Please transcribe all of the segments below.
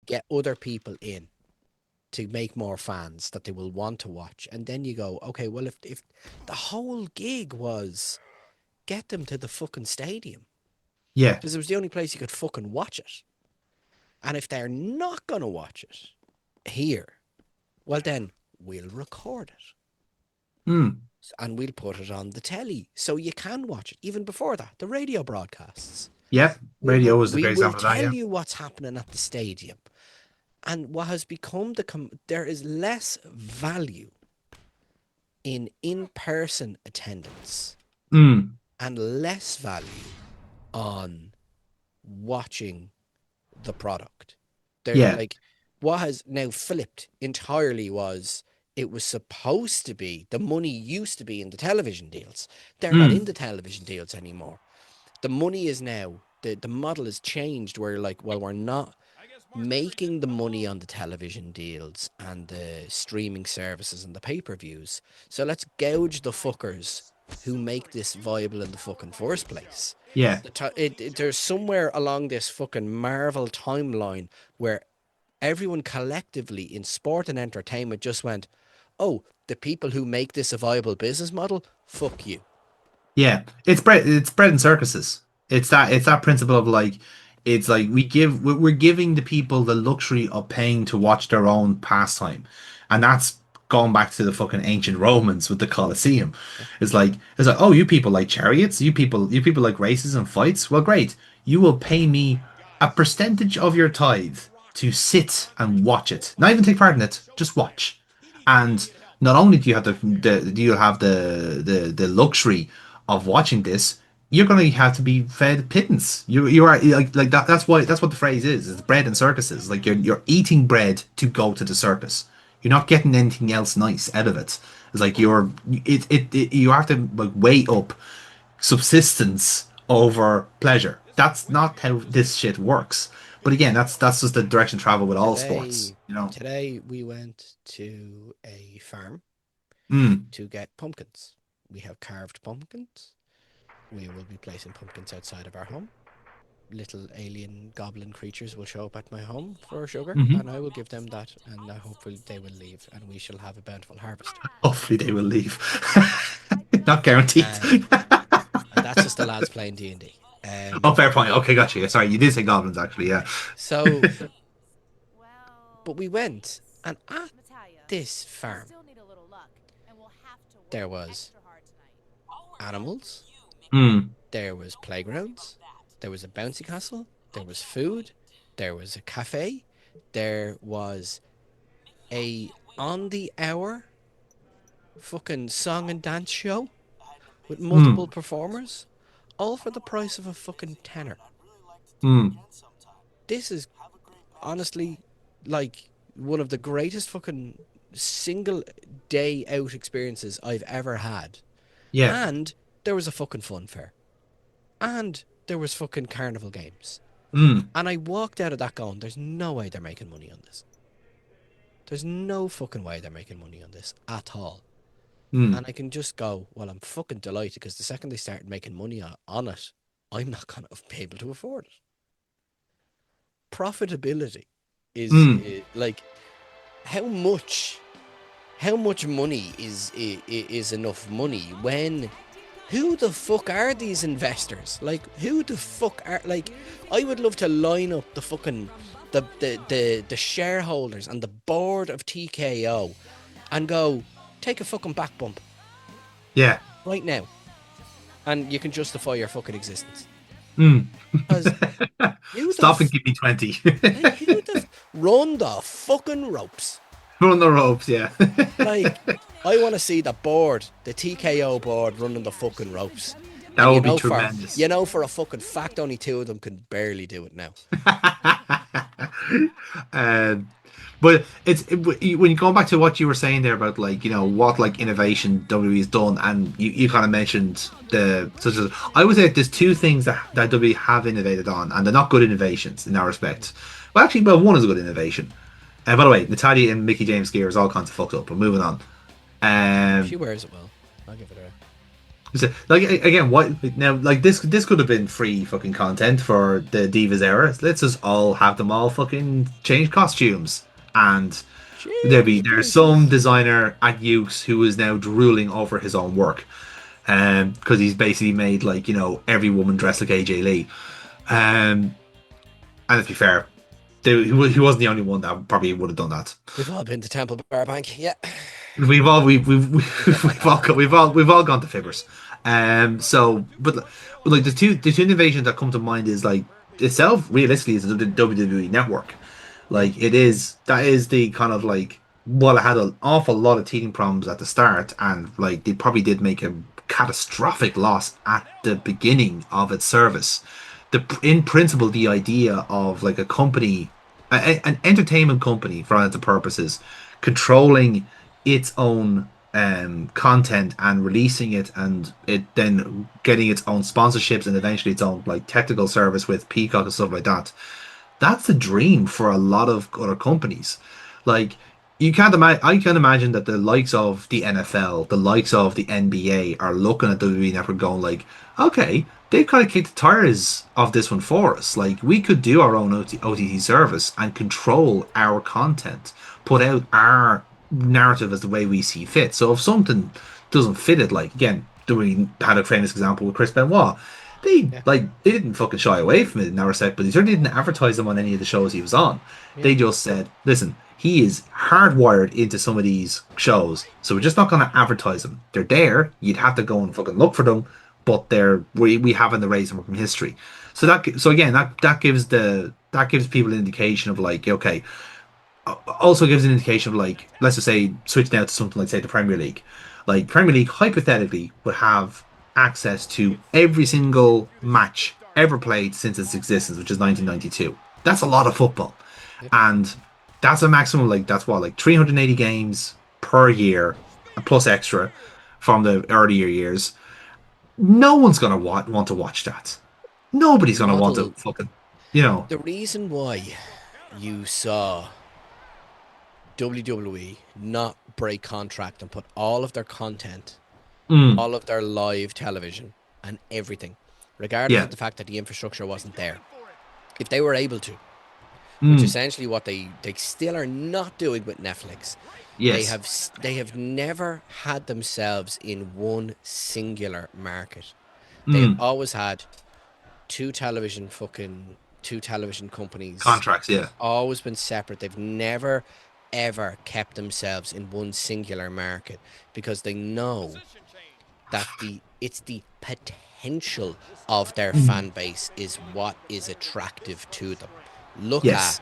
get other people in to make more fans that they will want to watch. And then you go, okay, well, if the whole gig was get them to the fucking stadium, Yeah. because it was the only place you could fucking watch it. And if they're not going to watch it here, well, then we'll record it Mm. and we'll put it on the telly so you can watch it. Even before that, the radio broadcasts. Yep. Radio was a We great will example of that. tell Yeah. you what's happening at the stadium. And what has become there is less value in person attendance Mm. and less value on watching the product. They're Yeah. like, what has now flipped entirely was it was supposed to be the money used to be in the television deals. They're not in Mm. the television deals anymore. The money is now the model has changed where like, well, we're not making the money on the television deals and the streaming services and the pay-per-views. So let's gouge the fuckers who make this viable in the fucking first place. Yeah. There's somewhere along this fucking Marvel timeline where everyone collectively in sport and entertainment just went, oh, the people who make this a viable business model, fuck you. Yeah, it's bread and circuses. It's that principle of like it's like we're giving the people the luxury of paying to watch their own pastime. And that's going back to the fucking ancient Romans with the Colosseum. Yeah. It's like oh you people like chariots, you people like races and fights. Well great. You will pay me a percentage of your tithe to sit and watch it. Not even take part in it, just watch. And not only do you have do you have the luxury of watching this, you're going to have to be fed pittance. You are like that. That's what the phrase is. It's bread and circuses. Like you're eating bread to go to the circus. You're not getting anything else nice out of it. It's like you have to like weigh up subsistence over pleasure. That's not how this shit works. But again, that's just the direction travel with all sports. Today, You know. today we went to a farm Mm. to get pumpkins. We have carved pumpkins. We will be placing pumpkins outside of our home. Little alien goblin creatures will show up at my home for sugar, Hmm. and I will give them that, and hopefully they will leave, and we shall have a bountiful harvest. Hopefully they will leave. Not guaranteed. Um, and that's just the lads playing D&D. Oh, fair point. Okay, gotcha. Yeah, sorry, you did say goblins actually. Yeah. So, but we went, and at this farm, there was animals, Mm. there was playgrounds, there was a bouncy castle, there was food, there was a cafe, there was a on the hour fucking song and dance show with multiple Mm. performers, all for the price of a fucking tenner. Mm. This is honestly like one of the greatest fucking single day out experiences I've ever had. Yeah. And there was a fucking fun fair. And there was fucking carnival games. Mm. And I walked out of that going, there's no way they're making money on this. There's no fucking way they're making money on this at all. And Mm. I can just go, well, I'm fucking delighted because the second they started making money on it, I'm not going to be able to afford it. Profitability Mm. is like how much money is enough money when who the fuck are these investors? Like who the fuck are like I would love to line up the fucking the shareholders and the board of TKO and go take a fucking back bump Yeah. right now and you can justify your fucking existence. Mm. Because who the Stop and give me 20. like who the run the fucking ropes? Run the ropes, yeah. Like, I want to see the board, the TKO board, running the fucking ropes. That And would be tremendous. for a fucking fact, only two of them can barely do it now. um, but when you go back to what you were saying there about like what like innovation WWE has done, and you kind of mentioned the such as I would say there's two things that WWE have innovated on, and they're not good innovations in that respect. Well, one is a good innovation. And by the way, Natalya and Mickey James gear is all kinds of fucked up. But moving on. She Um, wears it well. I'll give it her. Like again, what now? Like this could have been free fucking content for the Divas era. Let's just all have them all fucking change costumes, and Jesus there's some Christ. designer at Ukes who is now drooling over his own work, because he's basically made like every woman dressed like AJ Lee, and to be fair, he wasn't the only one that probably would have done that. We've all been to Temple Bar Bank. Yeah. We've all gone to Fibbers. So but like the two innovations that come to mind is like itself realistically is the WWE network. Mm. Like that is the kind of like, well, it had an awful lot of teething problems at the start, and like they probably did make a catastrophic loss at the beginning of its service. In principle, the idea of like a company, an entertainment company for all intents and purposes, controlling its own content and releasing it, and it then getting its own sponsorships and eventually its own like technical service with Peacock and stuff like that. That's the dream for a lot of other companies. Like you can't imagine. I can imagine that the likes of the NFL, the likes of the NBA, are looking at the WWE Network going like, okay, they've kind of kicked the tires of this one for us. Like we could do our own OTT service and control our content, put out our narrative as the way we see fit. So if something doesn't fit it, like again, we had a famous example with Chris Benoit. Yeah. They didn't fucking shy away from it in that respect, but they certainly didn't advertise him on any of the shows he was on. Yeah. They just said, listen, he is hardwired into some of these shows, so we're just not going to advertise them. They're there. You'd have to go and fucking look for them, but we haven't erased them from history. So again, that gives people an indication of like, okay, also gives an indication of like, let's just say switch now to something like say the Premier League. Like Premier League hypothetically would have access to every single match ever played since its existence, which is 1992. That's a lot of football, Yep. and that's a maximum like that's what like 380 games per year, plus extra from the earlier years. No one's gonna want to watch that. Nobody's gonna want to Model. fucking you know. The reason why you saw WWE not break contract and put all of their content, Mm, all of their live television, and everything, regardless yeah. of the fact that the infrastructure wasn't there, if they were able to, which Mm, essentially what they still are not doing with Netflix, yes. they have never had themselves in one singular market. They have Mm, always had two television companies. contracts. Yeah. Always been separate. They've never ever kept themselves in one singular market because they know that it's the potential of their Mm, fan base is what is attractive to them. Look at yes.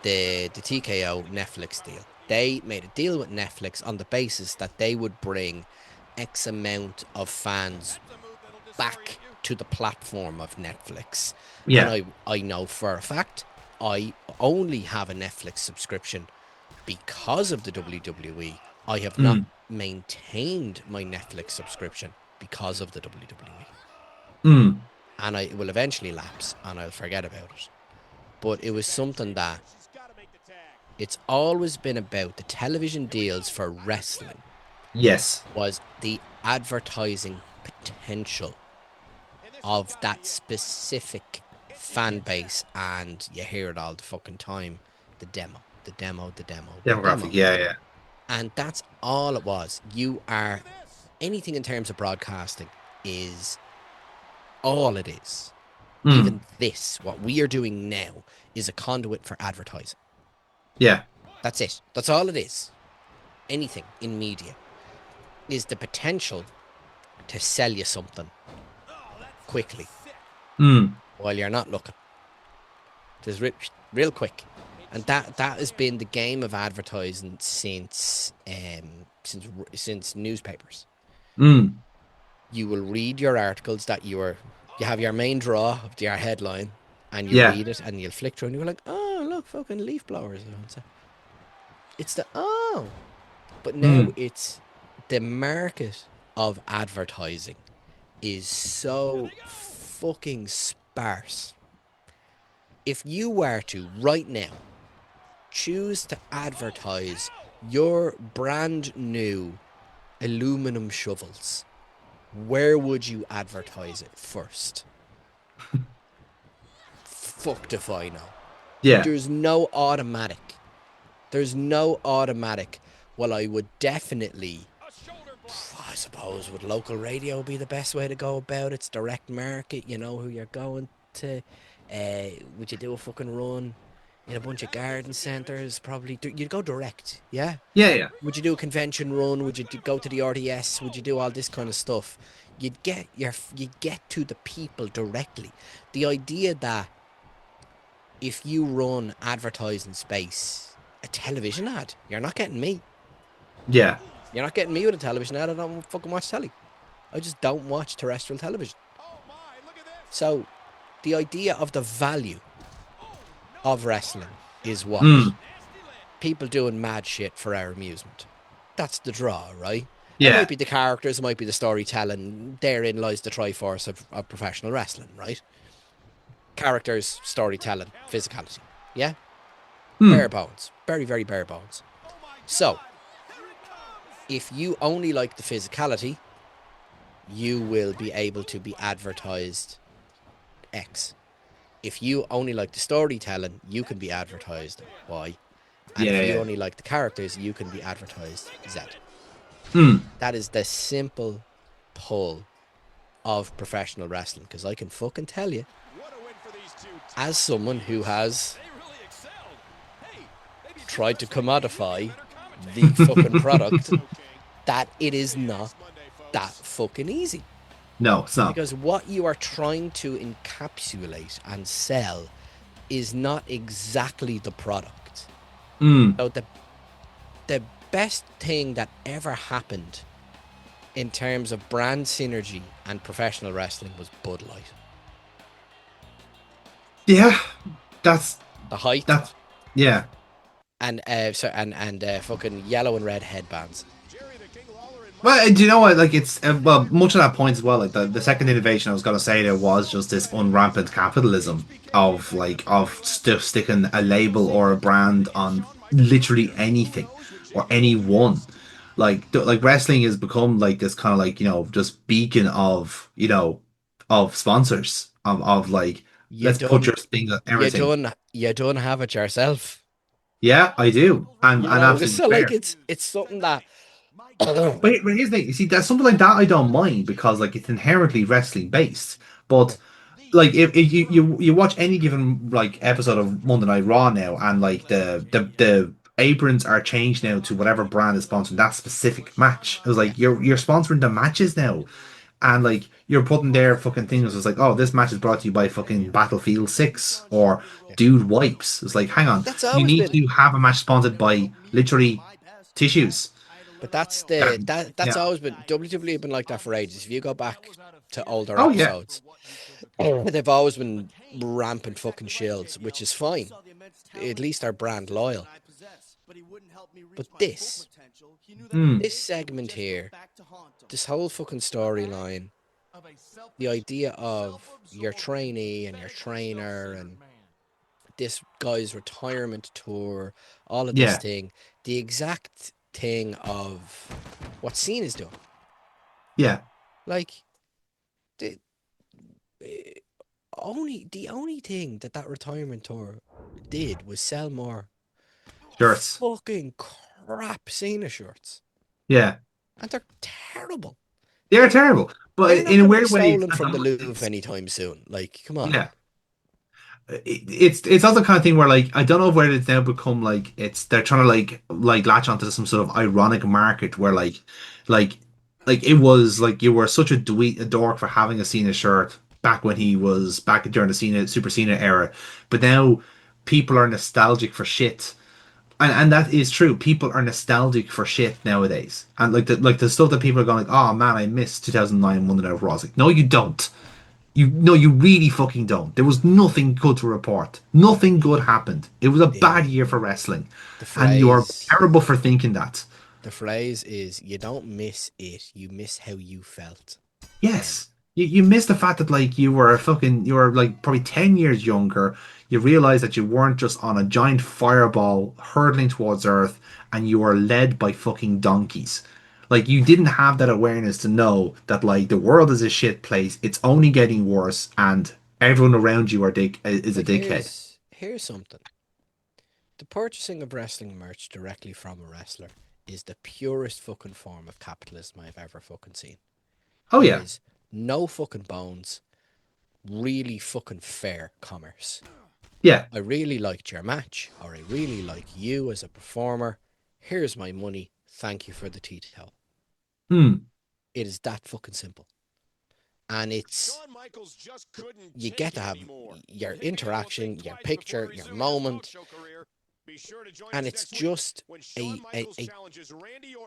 the TKO Netflix deal. They made a deal with Netflix on the basis that they would bring X amount of fans back to the platform of Netflix. And Yeah. I know for a fact I only have a Netflix subscription because of the WWE. I have not Mm, maintained my Netflix subscription because of the WWE. mm, And it will eventually lapse and I'll forget about it. But it was something that it's always been about the television deals for wrestling yes. was the advertising potential of that specific fan base, and you hear it all the fucking time, the demo, the demo, the demo, the Demographic. demo. Yeah. Yeah. And that's all it was. You are anything in terms of broadcasting is all it is. Mm, Even this, what we are doing now, is a conduit for advertising. yeah. That's it. That's all it is. Anything in media is the potential to sell you something quickly Mm, while you're not looking. Just real quick. And that has been the game of advertising since newspapers. mm, You will read your articles that you have your main draw of your headline, and you yeah. read it and you'll flick through and you're like, oh look, fucking leaf blowers. It's the but now Mm, it's the market of advertising is so fucking sparse. If you were to right now choose to advertise your brand new aluminum shovels, where would you advertise it first? Fucked if I know. Yeah. There's no automatic. There's no automatic. Well, I would definitely, I suppose, would local radio be the best way to go about it? It's direct market, you know who you're going to. Would you do a fucking run in a bunch of garden centres? Probably. You'd go direct, yeah? Yeah, yeah. Would you do a convention run? Would you go to the RDS? Would you do all this kind of stuff? You get to the people directly. The idea that if you run advertising space, a television ad, you're not getting me. Yeah. You're not getting me with a television ad. I don't fucking watch telly. I just don't watch terrestrial television. So the idea of the value of wrestling is what? Mm. People doing mad shit for our amusement. That's the draw, right? It Yeah. might be the characters, it might be the storytelling. Therein lies the triforce of professional wrestling, right? Characters, storytelling, physicality. Yeah? Bare Mm. bones. Very, very bare bones. So, if you only like the physicality, you will be able to be advertised X. If you only like the storytelling, you can be advertised Y. And Yeah, if you yeah. only like the characters, you can be advertised Z. Mm. That is the simple pull of professional wrestling. Because I can fucking tell you, as someone who has tried to commodify the fucking product, that it is not that fucking easy. No, it's not. Because what you are trying to encapsulate and sell is not exactly the product. Mm. So the best thing that ever happened in terms of brand synergy and professional wrestling was Bud Light. Yeah. That's The height that's yeah. and fucking yellow and red headbands. Well, do you know what? Like, it's well, much of that point as well. Like the second innovation I was gonna say there was just this unrampant capitalism of sticking a label or a brand on literally anything or anyone. Like wrestling has become like this kind of like just beacon of of sponsors of like You let's put done, your thing on everything. you done have it yourself. Yeah, I do, You and know, absolutely so like fair. it's something that But here's the thing. You see, that's something like that I don't mind because like it's inherently wrestling based. But like if you watch any given like episode of Monday Night Raw now, and like the aprons are changed now to whatever brand is sponsoring that specific match. It was yeah, like you're sponsoring the matches now, and like you're putting their fucking things. It's like, oh, this match is brought to you by fucking Battlefield 6 or yeah. Dude Wipes. It's like, hang on, That's you always need been. to have a match sponsored by literally tissues. But that's That, that's yeah. always been WWE have been like that for ages. If you go back to older Oh yeah. episodes, they've always been rampant fucking shields, which is fine. At least they're brand loyal. But Mm. this segment here, this whole fucking storyline, the idea of your trainee and your trainer and this guy's retirement tour, all of this Yeah. thing, the exact thing of what Scene is doing. Yeah. Like the eh, the only thing that retirement tour did was sell more Shirts. fucking crap Cena shirts, Yeah. and they're terrible. They're Like terrible. But they're not in a going to be weird way, stolen from the Louvre it's anytime soon. Like, come on. yeah. It's also the kind of thing where like I don't know where it's now become like it's they're trying to like latch onto some sort of ironic market where like like it was like you were such a dork for having a Cena shirt back when he was back during the Cena Super Cena era, but now people are nostalgic for shit. And that is true. People are nostalgic for shit nowadays, and like the stuff that people are going like, "Oh man, I miss 2009 Monday Night Raw." It's like, no, you don't. You no, you really fucking don't. There was nothing good to report. Nothing good happened. It was a bad The year for wrestling, the and you are phrase terrible for thinking that. the phrase is you don't miss it, you miss how you felt then. Yes, you missed the fact that like you were like probably 10 years younger. You realized that you weren't just on a giant fireball hurtling towards Earth, and you were led by fucking donkeys. Like you didn't have that awareness to know that like the world is a shit place. It's only getting worse, and everyone around you is a But dickhead. here's something. The purchasing of wrestling merch directly from a wrestler is the purest fucking form of capitalism I've ever fucking seen. Oh There yeah, is no fucking bones, really fucking fair commerce. yeah. I really liked your match, or I really like you as a performer. Here's my money. Thank you for the tea towel. Hmm. It is that fucking simple. And it's, you get to have your interaction, your picture, your moment. And it's just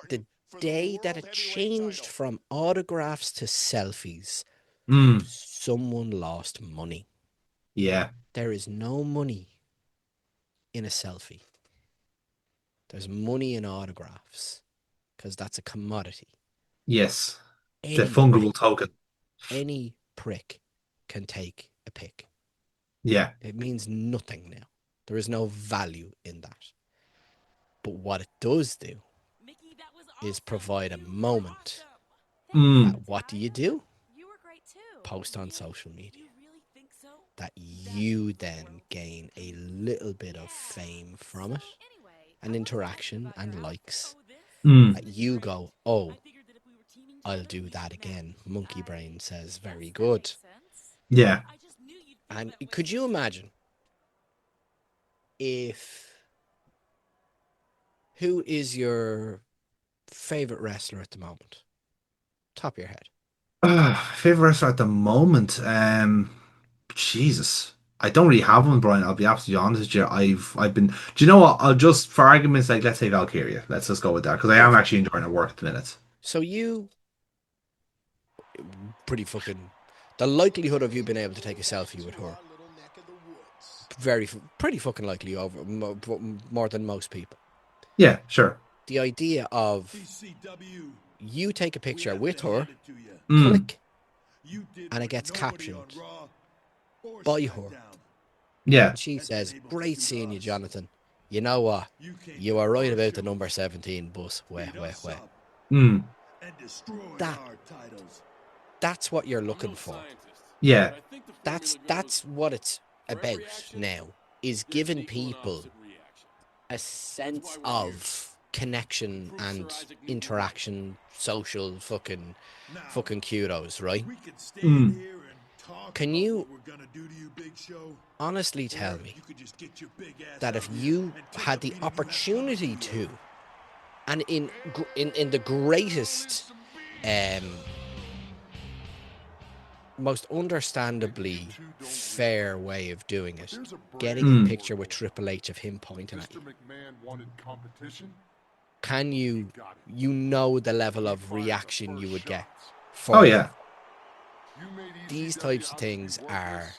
the day that it changed from autographs to selfies, Hmm. someone lost money. Yeah. There is no money in a selfie. There's money in autographs because that's a commodity. Yes. The Any fungible prick, token. any prick can take a pic. Yeah. It means nothing now. There is no value in that. But what it does do is provide a moment Hmm. that, what do you do? Post on social media. That you then gain a little bit of fame from it, and interaction and likes. Hmm. That you go, oh, I'll do that again. Monkey Brain says, very good. Yeah. And could you imagine if, who is your favorite wrestler at the moment? Top of your head. Favorite wrestler at the moment. Jesus. I don't really have one, Brian. I'll be absolutely honest with you. I've been. Do you know what? I'll just, for argument's sake, let's say Valkyria. Let's just go with that because I am Perfect. actually enjoying her work at the minute. So you, pretty fucking, the likelihood of you being able to take a selfie with her, pretty fucking likely over more than most people. Yeah, sure. The idea of you take a picture with her, Mm. click, and it gets captioned by her. Yeah. And she says, great seeing you, Jonathan. You know what? You are right about the number 17 bus. Where. Mm. That, that's what you're looking for. Yeah. That's what it's about now, is giving people a sense of connection and interaction, social fucking kudos, right? Mm. Can you honestly tell me that if you had the opportunity to, and in the greatest, um, most understandably fair way of doing it, getting a Mm. picture with Triple H of him pointing at you, can you know the level of reaction you would get Oh for that? yeah. These types of things are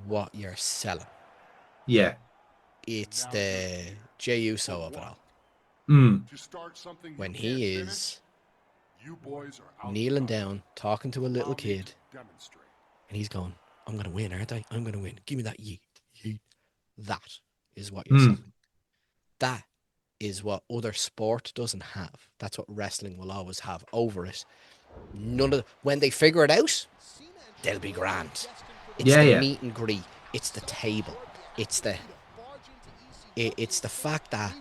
what you're selling. Yeah. It's the Jey Uso of it all. Mm. When he is kneeling down, talking to a little kid, and he's going, I'm going to win, aren't I? I'm going to win. Give me that yeet. Yeet. That is what you're Mm. selling. That is what other sport doesn't have. That's what wrestling will always have over it. When they figure it out, they'll be grand. It's Yeah, the yeah. meet and greet. It's the table. It's the fact that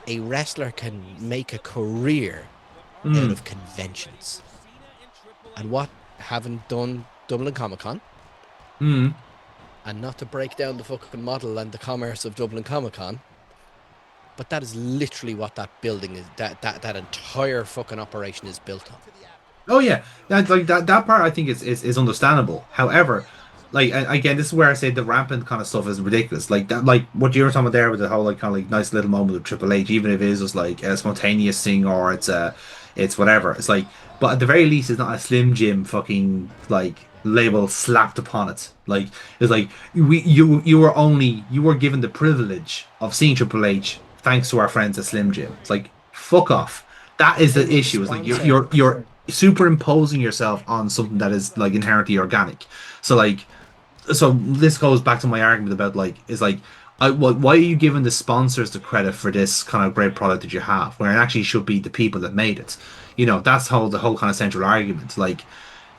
a wrestler can make a career out Mm. of conventions. And what, having done Dublin Comic Con, Mm. and not to break down the fucking model and the commerce of Dublin Comic Con, but that is literally what that building is, that entire fucking operation is built on. Oh yeah, that's like that part I think is understandable. However, like again, this is where I say the rampant kind of stuff is ridiculous. Like that, like what you were talking about there with the whole like kind of like nice little moment with Triple H, even if it is just like a spontaneous thing or it's whatever. It's like, but at the very least, it's not a Slim Jim fucking like label slapped upon it. Like it's like you were given the privilege of seeing Triple H thanks to our friends at Slim Jim. It's like fuck off. That is They the were the issue. Is like sponsor. you're superimposing yourself on something that is like inherently organic. So like so this goes back to my argument about like is like Why are you giving the sponsors the credit for this kind of great product that you have, where it actually should be the people that made it? That's the whole kind of central argument. Like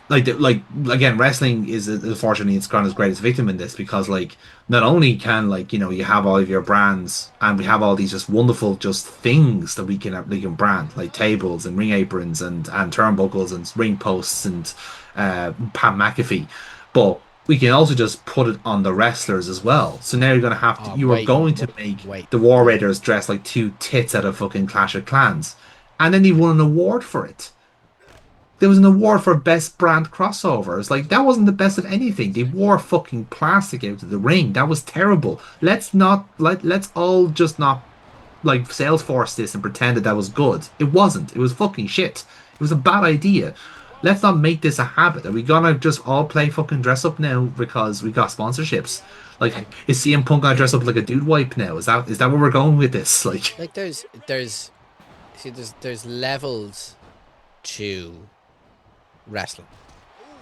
again, wrestling is unfortunately it's gone as greatest victim in this because like not only can you have all of your brands and we have all these just wonderful just things that we can brand like tables and ring aprons and turnbuckles and ring posts and Pat McAfee, but we can also just put it on the wrestlers as well. So now you are Wait, going to make wait, the War wait. Raiders dress like two tits at a fucking Clash of Clans, and then he won an award for it. There was an award for best brand crossovers. Like that wasn't the best of anything. They wore fucking plastic out of the ring. That was terrible. Let's all just not like Salesforce this and pretend that that was good. It wasn't. It was fucking shit. It was a bad idea. Let's not make this a habit. Are we gonna just all play fucking dress up now because we got sponsorships? Like, is CM Punk gonna dress up like a dude wipe now? Is that where we're going with this? Like, Like there's levels to wrestling.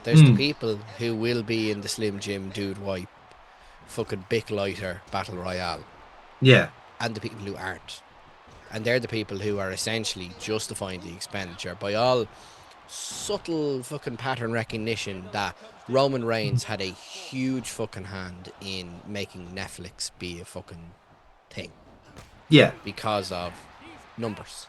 There's the mm, people who will be in the Slim Jim Dude Wipe fucking Bic Lighter Battle Royale, yeah, and the people who aren't. And they're the people who are essentially justifying the expenditure by all subtle fucking pattern recognition that Roman Reigns had a huge fucking hand in making Netflix be a fucking thing yeah, because of numbers.